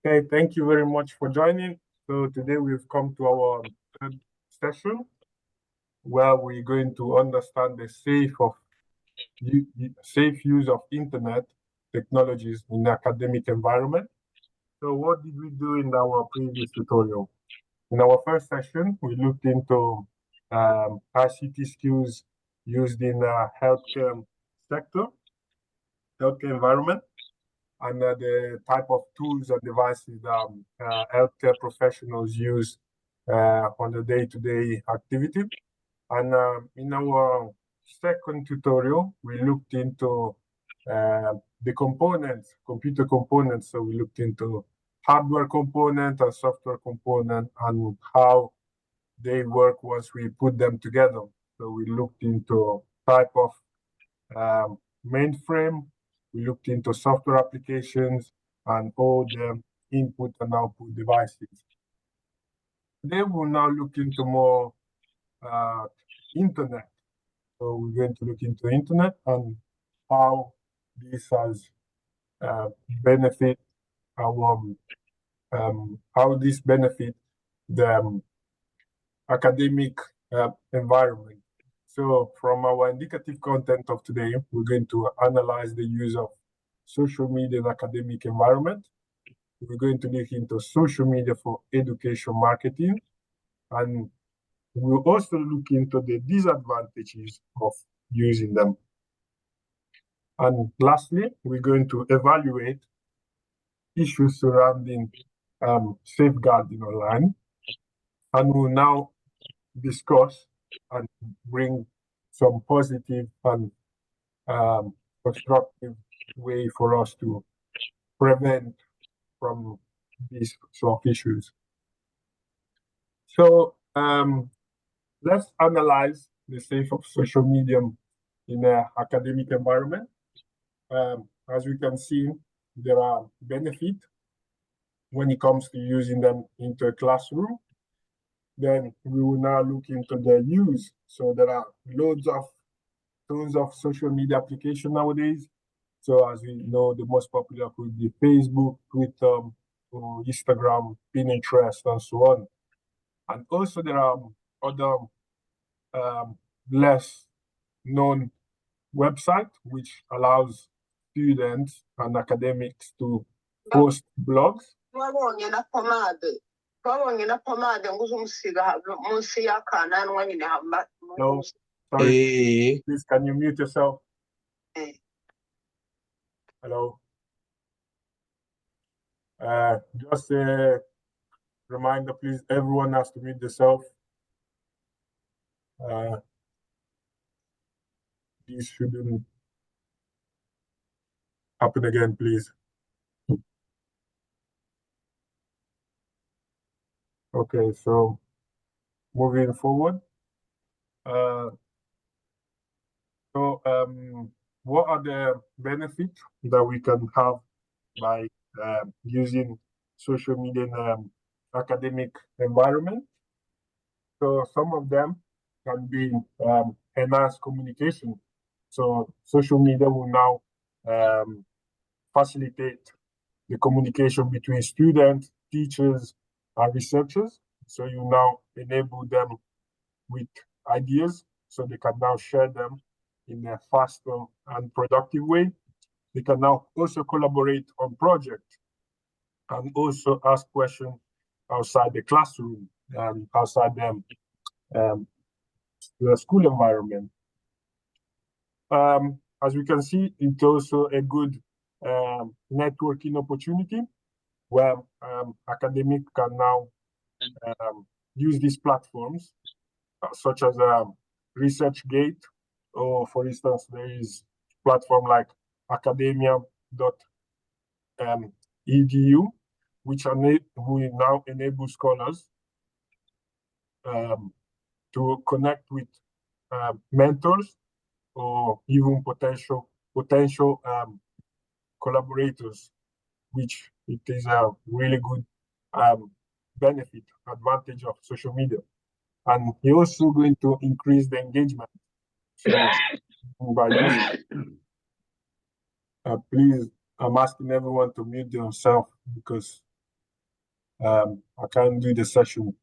Okay, thank you very much for joining. So today we've come to our third session where we're going to understand the safe use of internet technologies in the academic environment. So what did we do in our previous tutorial? In our first session, we looked into ICT skills used in the healthcare sector, healthcare environment, and the type of tools and devices that healthcare professionals use on a day-to-day activity. And in our second tutorial, we looked into the components, computer components. So we looked into hardware component and software component and how they work once we put them together. So we looked into type of mainframe, we looked into software applications and all the input and output devices. Today we'll now look into more internet. So we're going to look into internet and how this has benefit our how this benefit the academic environment. So from our indicative content of today, we're going to analyze the use of social media in academic environment. We're going to look into social media for education marketing, and we'll also look into the disadvantages of using them. And lastly, we're going to evaluate issues surrounding safeguarding online, and we'll now discuss and bring some positive and constructive way for us to prevent from these sort of issues. So let's analyze the safe of social media in an academic environment. As we can see, there are benefits when it comes to using them into a classroom. Then we will now look into the use. So there are tons of social media applications nowadays. So as we know, the most popular could be Facebook, Twitter, or Instagram, Pinterest, and so on. And also there are other less known websites which allows students and academics to post blogs. No, sorry. Please, can you mute yourself? Hello. Just a reminder, please, everyone has to mute themselves. This shouldn't happen again, please. Okay, so moving forward. What are the benefits that we can have by using social media in academic environment? So some of them can be enhanced communication. So social media will now facilitate the communication between students, teachers, and researchers. So you now enable them with ideas so they can now share them in a faster and productive way. They can now also collaborate on projects and also ask questions outside the classroom and outside the school environment. As we can see, it's also a good networking opportunity where academics can now use these platforms such as ResearchGate, or for instance, there is a platform like academia.edu, which will now enable scholars to connect with mentors or even potential collaborators, which it is a really good advantage of social media. And you're also going to increase the engagement. So by this, please, I'm asking everyone to mute themselves because I can't do the session.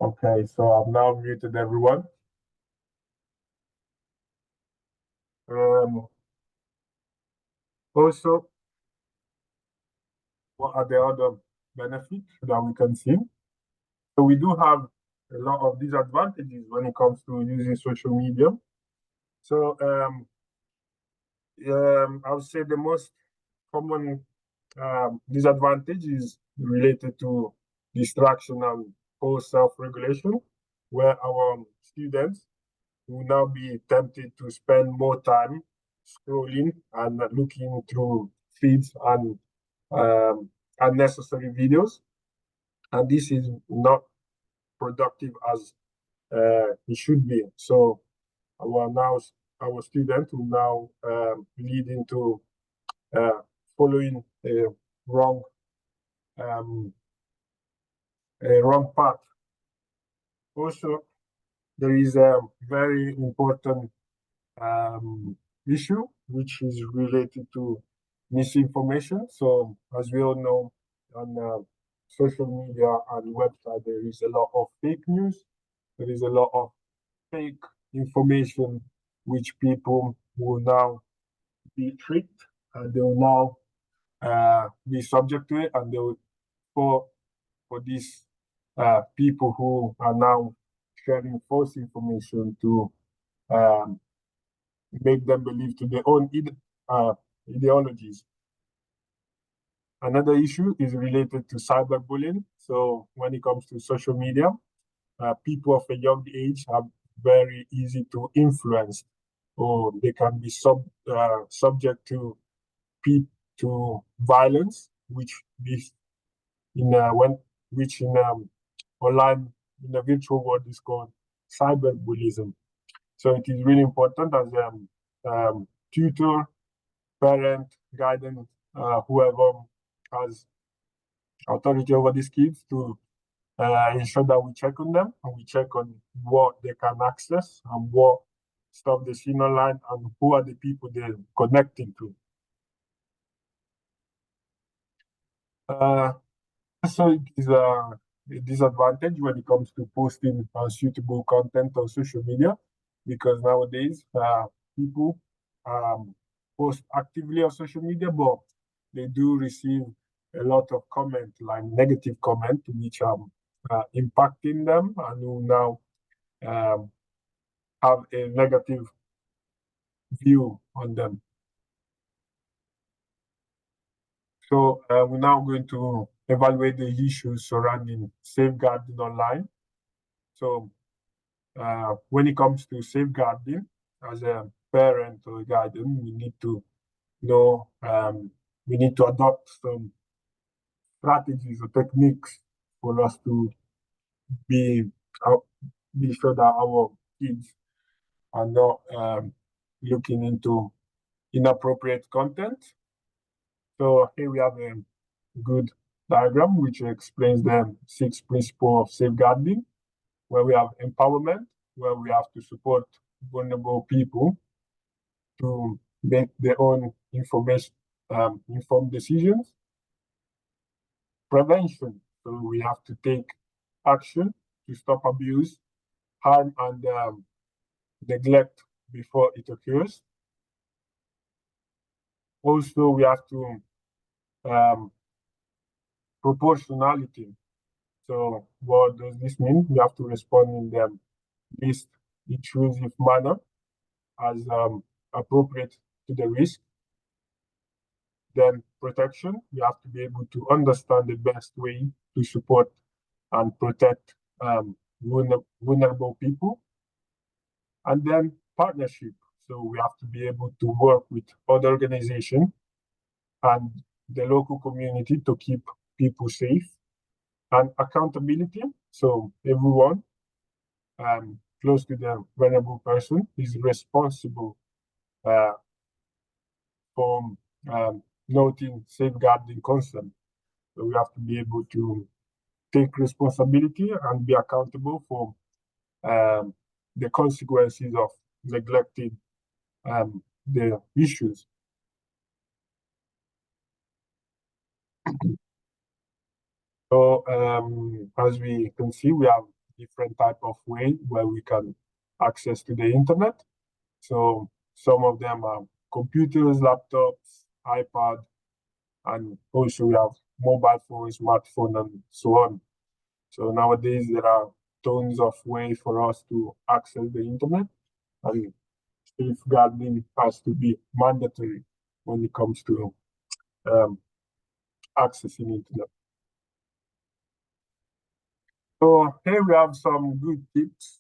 Okay, so I've now muted everyone. Also, what are the other benefits that we can see? So we do have a lot of disadvantages when it comes to using social media. So I would say the most common disadvantage is related to distraction and poor self-regulation, where our students will now be tempted to spend more time scrolling and looking through feeds and unnecessary videos. And this is not productive as it should be. So our students will now lead into following a wrong path. Also, there is a very important issue which is related to misinformation. So, as we all know, on social media and website, there is a lot of fake news. There is a lot of fake information which people will now be tricked and they will now be subject to it, and they will for these people who are now sharing false information to make them believe to their own ideologies. Another issue is related to cyberbullying. So when it comes to social media, people of a young age are very easy to influence, or they can be subject to violence, which this in online in the virtual world is called cyberbullying. So it is really important as tutor, parent, guidance, whoever has authority over these kids to ensure that we check on them and we check on what they can access and what stuff they see online and who are the people they're connecting to. So it is a disadvantage when it comes to posting unsuitable content on social media, because nowadays people post actively on social media, but they do receive a lot of comment, like negative comment, which are impacting them and who now have a negative view on them. So we're now going to evaluate the issues surrounding safeguarding online. So when it comes to safeguarding, as a parent or a guardian, we need to know, we need to adopt some strategies or techniques for us to be sure that our kids are not looking into inappropriate content. So here we have a good diagram which explains the 6 principles of safeguarding, where we have empowerment, where we have to support vulnerable people to make their own informed decisions. Prevention, so we have to take action to stop abuse, harm, and neglect before it occurs. Also, we have to proportionality. So what does this mean? We have to respond in the least intrusive manner as appropriate to the risk. Then protection, we have to be able to understand the best way to support and protect vulnerable people. And then partnership, so we have to be able to work with other organizations and the local community to keep people safe. And accountability, so everyone close to the vulnerable person is responsible for noting safeguarding consent. So we have to be able to take responsibility and be accountable for the consequences of neglecting the issues. So as we can see, we have different type of way where we can access to the internet. So some of them are computers, laptops, iPad, and also we have mobile phones, smartphone, and so on. So nowadays there are tons of ways for us to access the internet, and safeguarding has to be mandatory when it comes to accessing internet. So here we have some good tips,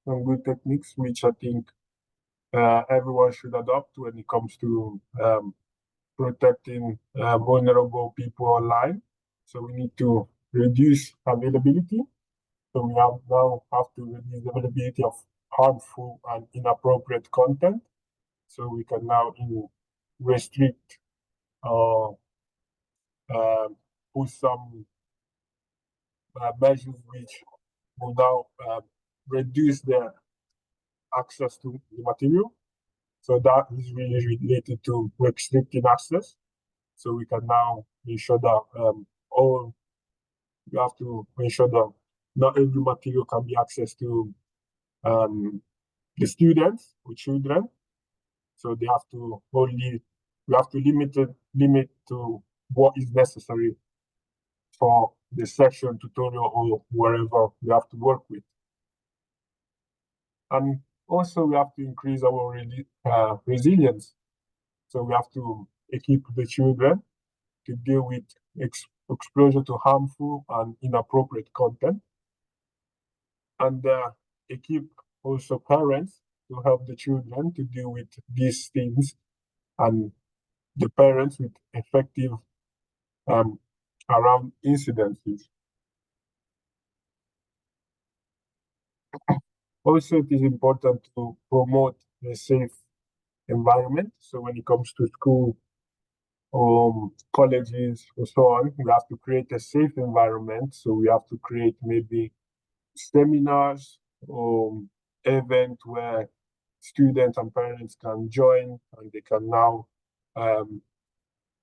some good techniques, which I think everyone should adopt when it comes to protecting vulnerable people online. So we need to reduce availability. So we now have to reduce the availability of harmful and inappropriate content. So we can now restrict or put some measures which will now reduce the access to the material. So that is really related to restricting access. So we can now ensure that we have to ensure that not every material can be accessed to the students or children. So they have to we have to limit to what is necessary for the section, tutorial, or wherever we have to work with. And also we have to increase our resilience. So we have to equip the children to deal with exposure to harmful and inappropriate content, and equip also parents to help the children to deal with these things, and the parents with effective around incidences. Also, it is important to promote a safe environment. So when it comes to school, colleges, or so on, we have to create a safe environment. So we have to create maybe seminars or event where students and parents can join, and they can now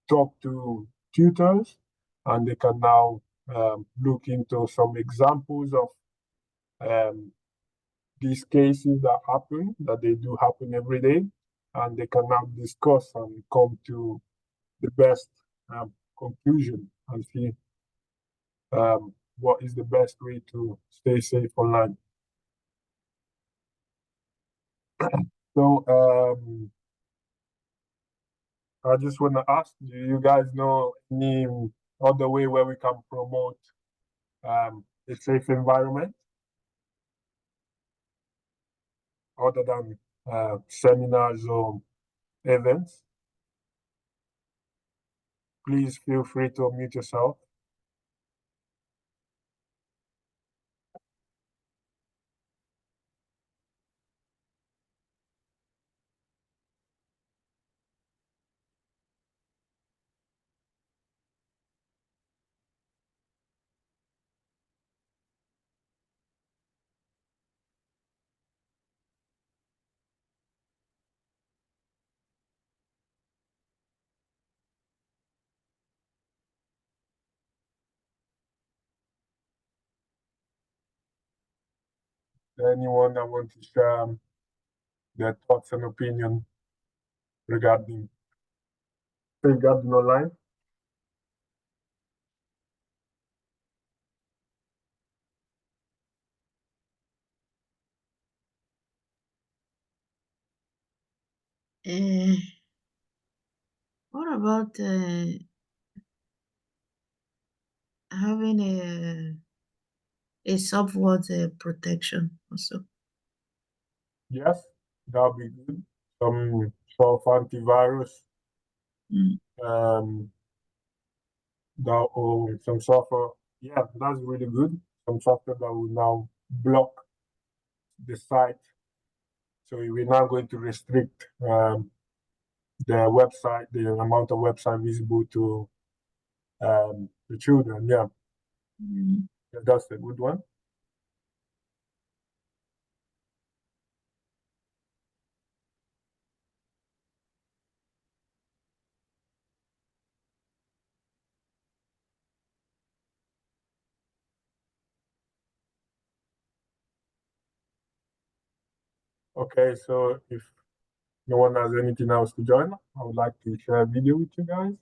talk to tutors, and they can now look into some examples of these cases that they do happen every day, and they can now discuss and come to the best conclusion and see what is the best way to stay safe online. So I just want to ask, do you guys know any other way where we can promote a safe environment other than seminars or events? Please feel free to unmute yourself. Anyone that wants to share their thoughts and opinion regarding safeguarding online? What about having a software protection also? Yes, that would be good. Some sort of antivirus, or some software. Yeah, that's really good. Some software that will now block the site. So we're now going to restrict the website, the amount of website visible to the children. Yeah, that's a good one. Okay, so if no one has anything else to join, I would like to share a video with you guys,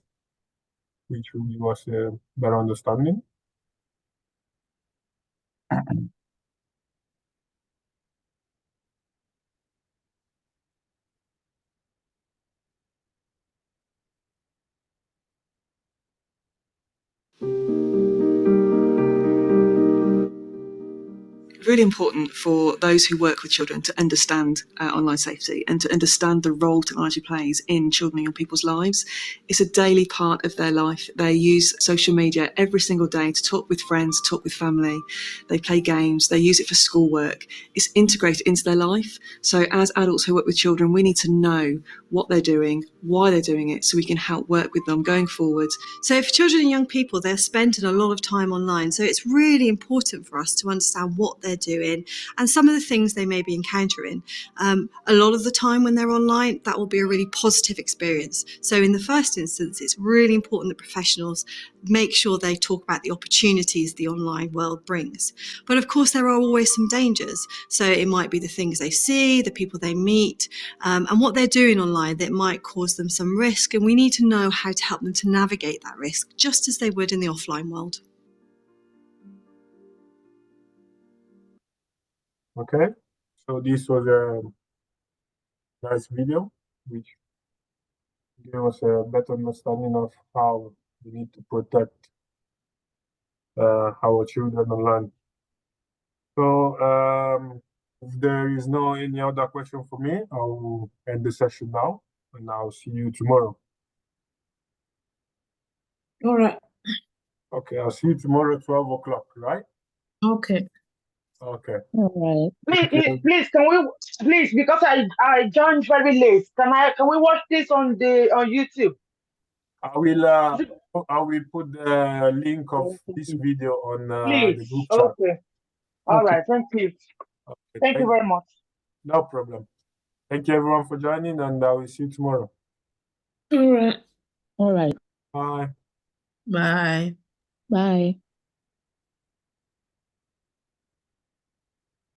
which will give us a better understanding. Really important for those who work with children to understand online safety and to understand the role technology plays in children and young people's lives. It's a daily part of their life. They use social media every single day to talk with friends, talk with family. They play games, they use it for schoolwork. It's integrated into their life. So as adults who work with children, we need to know what they're doing, why they're doing it, so we can help work with them going forward. So for children and young people, they're spending a lot of time online. So it's really important for us to understand what they're doing and some of the things they may be encountering. A lot of the time when they're online, that will be a really positive experience. So in the first instance, it's really important that professionals make sure they talk about the opportunities the online world brings. But of course, there are always some dangers. So it might be the things they see, the people they meet, and what they're doing online that might cause them some risk. And we need to know how to help them to navigate that risk, just as they would in the offline world. Okay, so this was a nice video, which gave us a better understanding of how we need to protect our children online. So if there is no any other question for me, I will end the session now, and I'll see you tomorrow. All right. Okay, I'll see you tomorrow at 12 o'clock, right? Okay. Okay. All right. Please, can we please, because I joined very late. Can we watch this on YouTube? I will put the link of this video on Please. the group chat. Okay. All Okay. right. Thank you. Okay, Thank you very much. no problem. Thank you everyone for joining, and I will see you tomorrow. All right. All right. Bye. Bye. Bye.